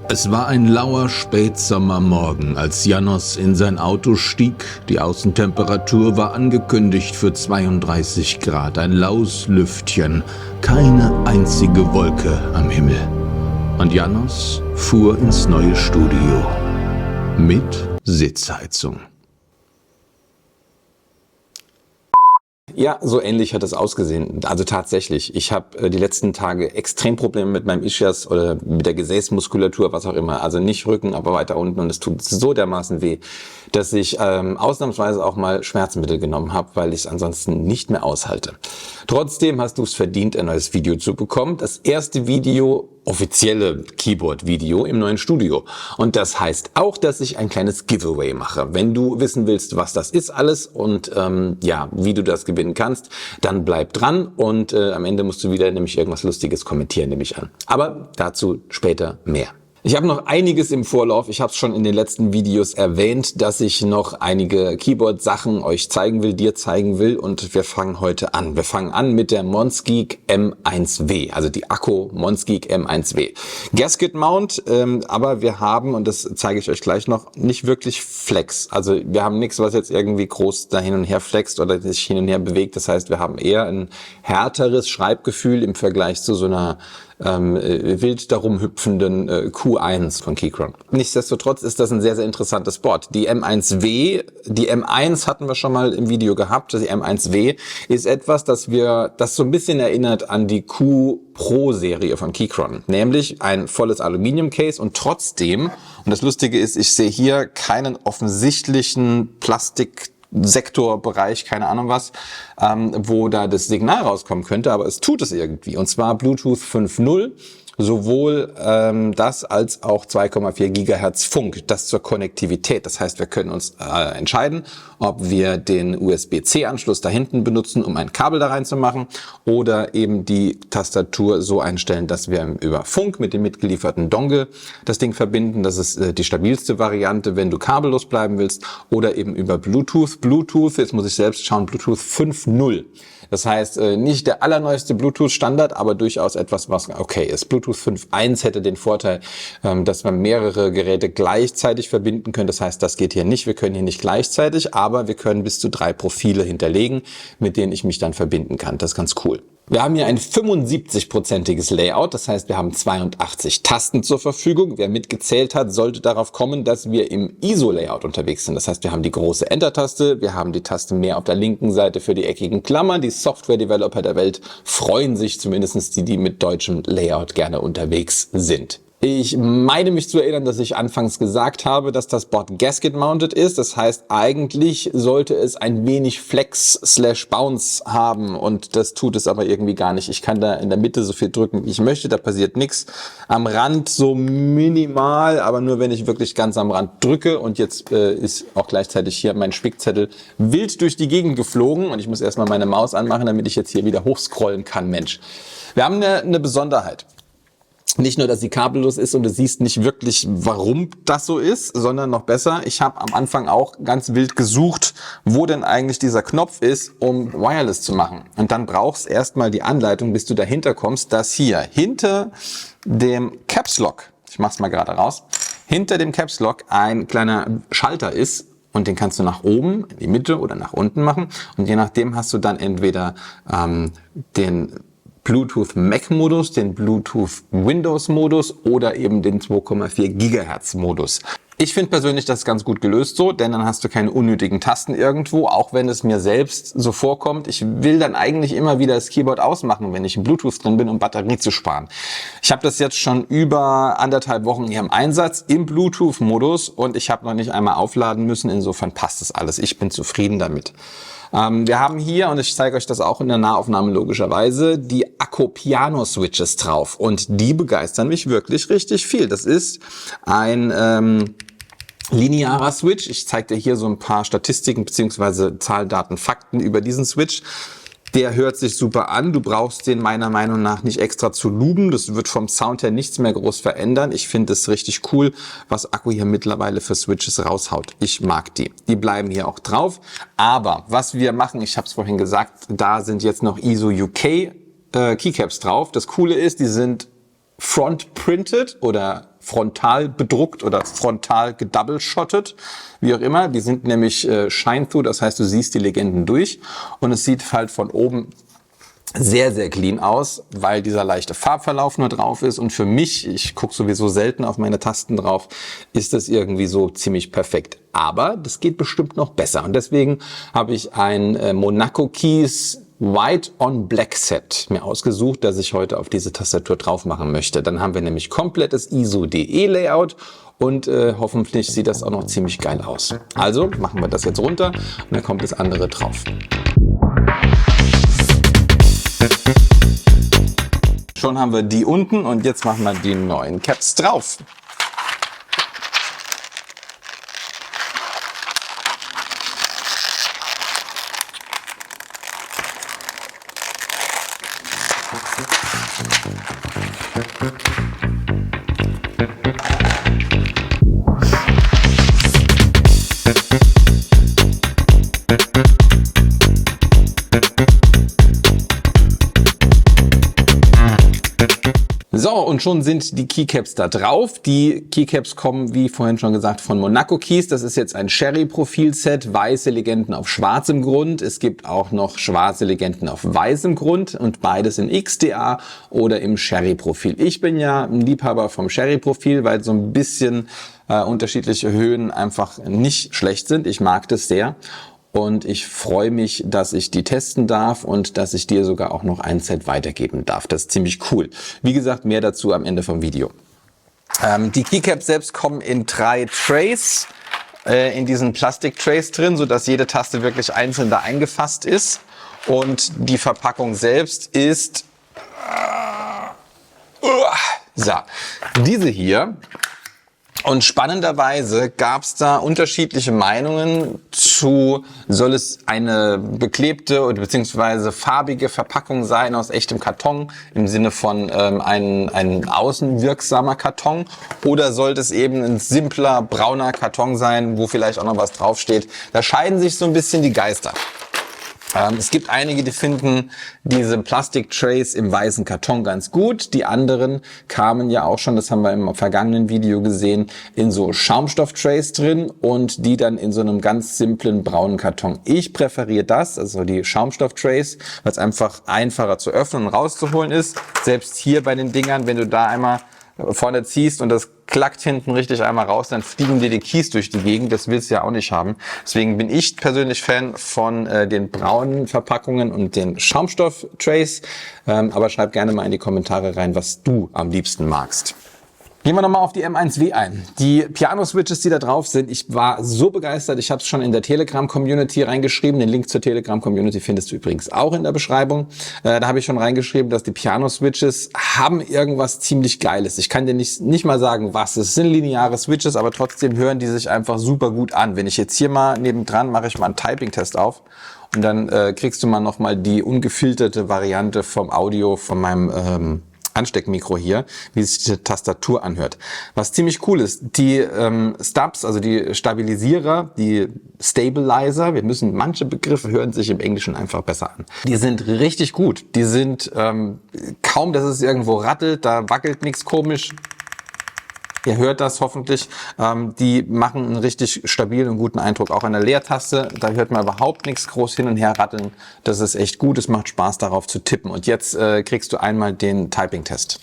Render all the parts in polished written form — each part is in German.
Es war ein lauer Spätsommermorgen, als János in sein Auto stieg. Die Außentemperatur war angekündigt für 32 Grad, ein laues Lüftchen, keine einzige Wolke am Himmel. Und János fuhr ins neue Studio mit Sitzheizung. Ja, so ähnlich hat es ausgesehen. Also tatsächlich, ich habe die letzten Tage extrem Probleme mit meinem Ischias oder mit der Gesäßmuskulatur, was auch immer. Also nicht Rücken, aber weiter unten, und es tut so dermaßen weh, dass ich ausnahmsweise auch mal Schmerzmittel genommen habe, weil ich es ansonsten nicht mehr aushalte. Trotzdem hast du es verdient, ein neues Video zu bekommen. Das erste Video, offizielle Keyboard-Video im neuen Studio. Und das heißt auch, dass ich ein kleines Giveaway mache. Wenn du wissen willst, was das ist alles und ja, wie du das gewinnen kannst, dann bleib dran und am Ende musst du wieder nämlich irgendwas Lustiges kommentieren, nehme ich an. Aber dazu später mehr. Ich habe noch einiges im Vorlauf. Ich habe es schon in den letzten Videos erwähnt, dass ich noch einige Keyboard-Sachen euch zeigen will, dir zeigen will, und wir fangen heute an. Wir fangen an mit der Monsgeek M1W, also die Akko Monsgeek M1W. Gasket Mount, aber wir haben, und das zeige ich euch gleich noch, nicht wirklich Flex. Also wir haben nichts, was jetzt irgendwie groß da hin und her flext oder sich hin und her bewegt. Das heißt, wir haben eher ein härteres Schreibgefühl im Vergleich zu so einer wild darum hüpfenden Q1 von Keychron. Nichtsdestotrotz ist das ein sehr, sehr interessantes Board. Die M1W, die M1 hatten wir schon mal im Video gehabt. Die M1W ist etwas, das so ein bisschen erinnert an die Q Pro Serie von Keychron. Nämlich ein volles Aluminium-Case und trotzdem, und das Lustige ist, ich sehe hier keinen offensichtlichen Sektorbereich, keine Ahnung was, wo da das Signal rauskommen könnte, aber es tut es irgendwie. Und zwar Bluetooth 5.0, sowohl das als auch 2,4 Gigahertz Funk, das zur Konnektivität. Das heißt, wir können uns entscheiden, ob wir den USB-C-Anschluss da hinten benutzen, um ein Kabel da reinzumachen, oder eben die Tastatur so einstellen, dass wir über Funk mit dem mitgelieferten Dongle das Ding verbinden. Das ist die stabilste Variante, wenn du kabellos bleiben willst, oder eben über Bluetooth. Bluetooth, jetzt muss ich selbst schauen, Bluetooth 5.0. Das heißt, nicht der allerneueste Bluetooth-Standard, aber durchaus etwas, was okay ist. Bluetooth 5.1 hätte den Vorteil, dass man mehrere Geräte gleichzeitig verbinden können. Das heißt, das geht hier nicht. Wir können hier nicht gleichzeitig, aber wir können bis zu 3 Profile hinterlegen, mit denen ich mich dann verbinden kann. Das ist ganz cool. Wir haben hier ein 75-prozentiges Layout, das heißt, wir haben 82 Tasten zur Verfügung. Wer mitgezählt hat, sollte darauf kommen, dass wir im ISO-Layout unterwegs sind. Das heißt, wir haben die große Enter-Taste, wir haben die Taste mehr auf der linken Seite für die eckigen Klammern. Die Software-Developer der Welt freuen sich, zumindest die mit deutschem Layout gerne unterwegs sind. Ich meine mich zu erinnern, dass ich anfangs gesagt habe, dass das Board Gasket-mounted ist. Das heißt, eigentlich sollte es ein wenig Flex/Bounce haben, und das tut es aber irgendwie gar nicht. Ich kann da in der Mitte so viel drücken, wie ich möchte, da passiert nichts. Am Rand so minimal, aber nur wenn ich wirklich ganz am Rand drücke, und jetzt ist auch gleichzeitig hier mein Spickzettel wild durch die Gegend geflogen und ich muss erstmal meine Maus anmachen, damit ich jetzt hier wieder hochscrollen kann. Mensch, wir haben eine Besonderheit. Nicht nur, dass sie kabellos ist und du siehst nicht wirklich, warum das so ist, sondern noch besser, ich habe am Anfang auch ganz wild gesucht, wo denn eigentlich dieser Knopf ist, um Wireless zu machen. Und dann brauchst erstmal die Anleitung, bis du dahinter kommst, dass hier hinter dem Caps Lock, ich mach's mal gerade raus, hinter dem Caps Lock ein kleiner Schalter ist. Und den kannst du nach oben, in die Mitte oder nach unten machen. Und je nachdem hast du dann entweder den Bluetooth Mac Modus, den Bluetooth Windows Modus oder eben den 2,4 Gigahertz Modus. Ich finde persönlich das ganz gut gelöst so, denn dann hast du keine unnötigen Tasten irgendwo, auch wenn es mir selbst so vorkommt. Ich will dann eigentlich immer wieder das Keyboard ausmachen, wenn ich in Bluetooth drin bin, um Batterie zu sparen. Ich habe das jetzt schon über 1,5 Wochen hier im Einsatz im Bluetooth-Modus und ich habe noch nicht einmal aufladen müssen. Insofern passt das alles. Ich bin zufrieden damit. Wir haben hier, und ich zeige euch das auch in der Nahaufnahme logischerweise, die Akko Piano Switches drauf. Und die begeistern mich wirklich richtig viel. Das ist ein linearer Switch. Ich zeige dir hier so ein paar Statistiken bzw. Zahlen, Daten, Fakten über diesen Switch. Der hört sich super an. Du brauchst den meiner Meinung nach nicht extra zu luben. Das wird vom Sound her nichts mehr groß verändern. Ich finde es richtig cool, was Akko hier mittlerweile für Switches raushaut. Ich mag die. Die bleiben hier auch drauf. Aber was wir machen, ich habe es vorhin gesagt, da sind jetzt noch ISO UK Keycaps drauf. Das Coole ist, die sind front-printed oder frontal bedruckt oder frontal gedoubleshottet, wie auch immer. Die sind nämlich Shine-Through, das heißt, du siehst die Legenden durch und es sieht halt von oben sehr, sehr clean aus, weil dieser leichte Farbverlauf nur drauf ist. Und für mich, ich gucke sowieso selten auf meine Tasten drauf, ist das irgendwie so ziemlich perfekt. Aber das geht bestimmt noch besser. Und deswegen habe ich ein Monaco Keys White on Black Set mir ausgesucht, das ich heute auf diese Tastatur drauf machen möchte. Dann haben wir nämlich komplettes ISO-DE Layout und hoffentlich sieht das auch noch ziemlich geil aus. Also machen wir das jetzt runter und dann kommt das andere drauf. Schon haben wir die unten und jetzt machen wir die neuen Caps drauf. So, und schon sind die Keycaps da drauf. Die Keycaps kommen, wie vorhin schon gesagt, von Monaco Keys. Das ist jetzt ein Sherry-Profil-Set, weiße Legenden auf schwarzem Grund. Es gibt auch noch schwarze Legenden auf weißem Grund und beides in XDA oder im Sherry-Profil. Ich bin ja ein Liebhaber vom Sherry-Profil, weil so ein bisschen unterschiedliche Höhen einfach nicht schlecht sind. Ich mag das sehr. Und ich freue mich, dass ich die testen darf und dass ich dir sogar auch noch ein Set weitergeben darf. Das ist ziemlich cool. Wie gesagt, mehr dazu am Ende vom Video. Die Keycaps selbst kommen in 3 Trays, in diesen Plastik-Trays drin, sodass jede Taste wirklich einzeln da eingefasst ist. Und die Verpackung selbst ist so, diese hier. Und spannenderweise gab es da unterschiedliche Meinungen zu, soll es eine beklebte oder beziehungsweise farbige Verpackung sein aus echtem Karton im Sinne von ein außenwirksamer Karton, oder sollte es eben ein simpler brauner Karton sein, wo vielleicht auch noch was draufsteht. Da scheiden sich so ein bisschen die Geister. Es gibt einige, die finden diese Plastik-Trays im weißen Karton ganz gut. Die anderen kamen ja auch schon, das haben wir im vergangenen Video gesehen, in so Schaumstoff-Trays drin und die dann in so einem ganz simplen braunen Karton. Ich präferiere das, also die Schaumstoff-Trays, weil es einfach einfacher zu öffnen und rauszuholen ist. Selbst hier bei den Dingern, wenn du da einmal vorne ziehst und das klackt hinten richtig einmal raus, dann fliegen dir die Keys durch die Gegend. Das willst du ja auch nicht haben. Deswegen bin ich persönlich Fan von den braunen Verpackungen und den Schaumstoff-Trays. Aber schreib gerne mal in die Kommentare rein, was du am liebsten magst. Gehen wir nochmal auf die M1W ein. Die Piano-Switches, die da drauf sind, ich war so begeistert. Ich habe es schon in der Telegram-Community reingeschrieben. Den Link zur Telegram-Community findest du übrigens auch in der Beschreibung. Da habe ich schon reingeschrieben, dass die Piano-Switches haben irgendwas ziemlich Geiles. Ich kann dir nicht mal sagen, was. Es sind lineare Switches, aber trotzdem hören die sich einfach super gut an. Wenn ich jetzt hier mal nebendran mache ich mal einen Typing-Test auf und dann kriegst du mal nochmal die ungefilterte Variante vom Audio von meinem Ansteckmikro hier, wie sich die Tastatur anhört. Was ziemlich cool ist, die Stubs, also die Stabilisierer, die Stabilizer, manche Begriffe hören sich im Englischen einfach besser an. Die sind richtig gut. Die sind kaum, dass es irgendwo rattelt, da wackelt nichts komisch. Ihr hört das hoffentlich. Die machen einen richtig stabilen und guten Eindruck. Auch an der Leertaste, da hört man überhaupt nichts groß hin und her ratteln. Das ist echt gut. Es macht Spaß, darauf zu tippen. Und jetzt kriegst du einmal den Typing-Test.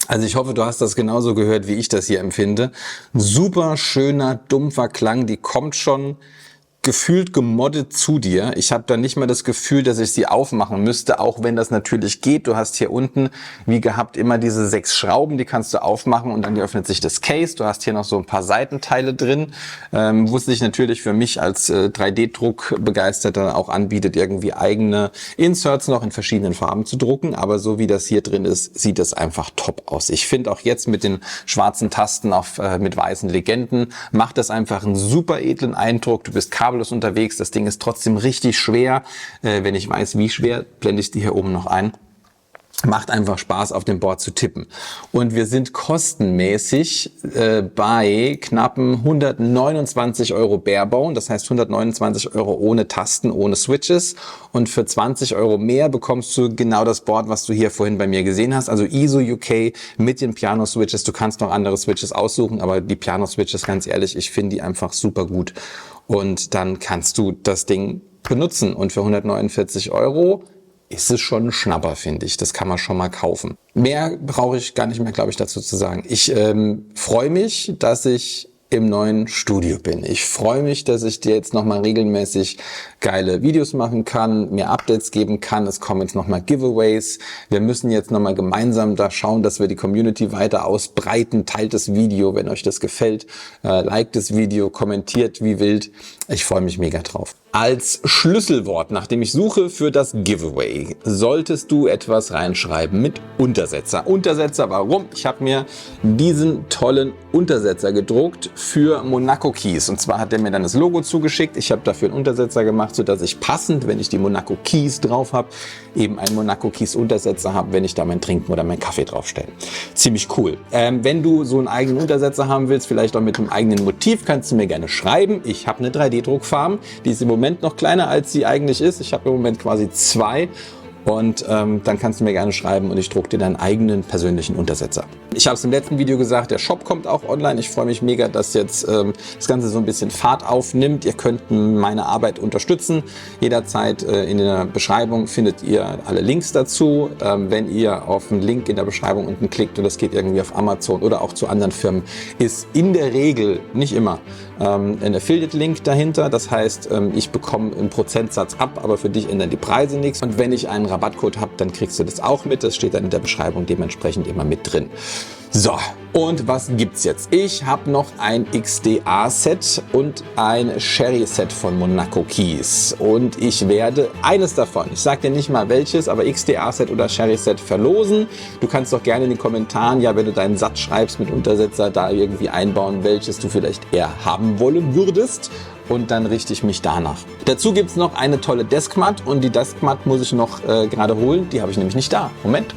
Also ich hoffe, du hast das genauso gehört, wie ich das hier empfinde. Super schöner, dumpfer Klang, die kommt schon gefühlt gemoddet zu dir. Ich habe da nicht mal das Gefühl, dass ich sie aufmachen müsste, auch wenn das natürlich geht. Du hast hier unten, wie gehabt, immer diese 6 Schrauben, die kannst du aufmachen und dann öffnet sich das Case. Du hast hier noch so ein paar Seitenteile drin, wo es sich natürlich für mich als 3D-Druck-Begeisterter auch anbietet, irgendwie eigene Inserts noch in verschiedenen Farben zu drucken. Aber so wie das hier drin ist, sieht das einfach top aus. Ich finde auch jetzt mit den schwarzen Tasten mit weißen Legenden, macht das einfach einen super edlen Eindruck. Du bist kabellos unterwegs, das Ding ist trotzdem richtig schwer. Wenn ich weiß, wie schwer, blende ich es dir hier oben noch ein. Macht einfach Spaß, auf dem Board zu tippen. Und wir sind kostenmäßig bei knappen 129 € Barebone, das heißt 129 € ohne Tasten, ohne Switches. Und für 20 € mehr bekommst du genau das Board, was du hier vorhin bei mir gesehen hast. Also ISO UK mit den Piano-Switches. Du kannst noch andere Switches aussuchen, aber die Piano-Switches, ganz ehrlich, ich finde die einfach super gut. Und dann kannst du das Ding benutzen. Und für 149 € ist es schon ein Schnapper, finde ich. Das kann man schon mal kaufen. Mehr brauche ich gar nicht mehr, glaube ich, dazu zu sagen. Ich freue mich, dass ich im neuen Studio bin. Ich freue mich, dass ich dir jetzt nochmal regelmäßig geile Videos machen kann, mir Updates geben kann. Es kommen jetzt nochmal Giveaways. Wir müssen jetzt nochmal gemeinsam da schauen, dass wir die Community weiter ausbreiten. Teilt das Video, wenn euch das gefällt. Liked das Video, kommentiert wie wild. Ich freue mich mega drauf. Als Schlüsselwort, nachdem ich suche für das Giveaway, solltest du etwas reinschreiben mit Untersetzer. Untersetzer, warum? Ich habe mir diesen tollen Untersetzer gedruckt für Monaco Keys. Und zwar hat er mir dann das Logo zugeschickt. Ich habe dafür einen Untersetzer gemacht, sodass ich passend, wenn ich die Monaco Keys drauf habe, eben einen Monaco Keys Untersetzer habe, wenn ich da mein Trinken oder mein Kaffee draufstelle. Ziemlich cool. Wenn du so einen eigenen Untersetzer haben willst, vielleicht auch mit einem eigenen Motiv, kannst du mir gerne schreiben. Ich habe eine 3D-Druckfarm, die ist im Moment noch kleiner, als sie eigentlich ist. Ich habe im Moment quasi 2. Und dann kannst du mir gerne schreiben und ich drucke dir deinen eigenen persönlichen Untersetzer. Ich habe es im letzten Video gesagt, der Shop kommt auch online. Ich freue mich mega, dass jetzt das Ganze so ein bisschen Fahrt aufnimmt. Ihr könnt meine Arbeit unterstützen. Jederzeit in der Beschreibung findet ihr alle Links dazu. Wenn ihr auf den Link in der Beschreibung unten klickt und das geht irgendwie auf Amazon oder auch zu anderen Firmen, ist in der Regel, nicht immer, ein Affiliate-Link dahinter. Das heißt, ich bekomme einen Prozentsatz ab, aber für dich ändern die Preise nichts. Und wenn ich einen Rabattcode habe, dann kriegst du das auch mit. Das steht dann in der Beschreibung dementsprechend immer mit drin. So, und was gibt's jetzt? Ich habe noch ein XDA-Set und ein Sherry-Set von Monaco Keys. Und ich werde eines davon, ich sage dir nicht mal welches, aber XDA-Set oder Sherry-Set verlosen. Du kannst doch gerne in den Kommentaren, ja, wenn du deinen Satz schreibst mit Untersetzer, da irgendwie einbauen, welches du vielleicht eher haben wollen würdest. Und dann richte ich mich danach. Dazu gibt's noch eine tolle Deskmat und die Deskmat muss ich noch gerade holen. Die habe ich nämlich nicht da. Moment.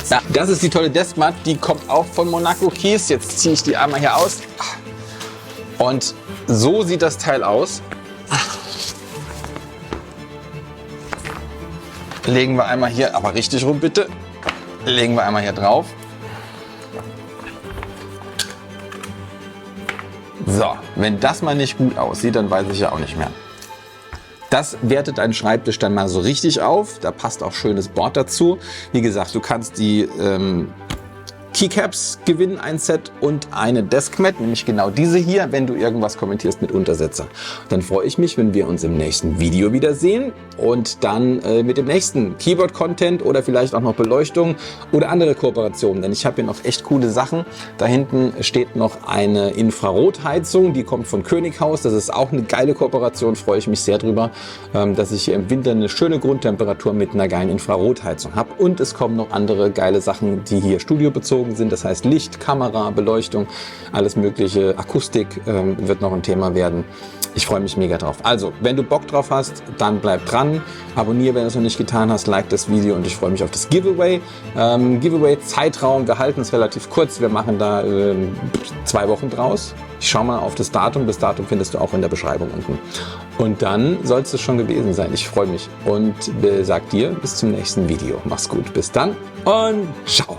Ja, das ist die tolle Deskmat. Die kommt auch von Monaco Keys. Jetzt ziehe ich die einmal hier aus. Und so sieht das Teil aus. Legen wir einmal hier, aber richtig rum bitte. Legen wir einmal hier drauf. So, wenn das mal nicht gut aussieht, dann weiß ich ja auch nicht mehr. Das wertet deinen Schreibtisch dann mal so richtig auf. Da passt auch schönes Board dazu. Wie gesagt, du kannst die Keycaps gewinnen, ein Set und eine Deskmat, nämlich genau diese hier, wenn du irgendwas kommentierst mit Untersetzer. Dann freue ich mich, wenn wir uns im nächsten Video wiedersehen und dann mit dem nächsten Keyboard-Content oder vielleicht auch noch Beleuchtung oder andere Kooperationen, denn ich habe hier noch echt coole Sachen. Da hinten steht noch eine Infrarotheizung, die kommt von Könighaus. Das ist auch eine geile Kooperation, freue ich mich sehr drüber, dass ich hier im Winter eine schöne Grundtemperatur mit einer geilen Infrarotheizung habe. Und es kommen noch andere geile Sachen, die hier studiobezogen sind. Das heißt Licht, Kamera, Beleuchtung, alles mögliche. Akustik wird noch ein Thema werden. Ich freue mich mega drauf. Also, wenn du Bock drauf hast, dann bleib dran. Abonniere, wenn du es noch nicht getan hast. Like das Video und ich freue mich auf das Giveaway. Giveaway-Zeitraum, wir halten es relativ kurz. Wir machen da 2 Wochen draus. Ich schau mal auf das Datum. Das Datum findest du auch in der Beschreibung unten. Und dann soll es schon gewesen sein. Ich freue mich und sag dir bis zum nächsten Video. Mach's gut. Bis dann und ciao.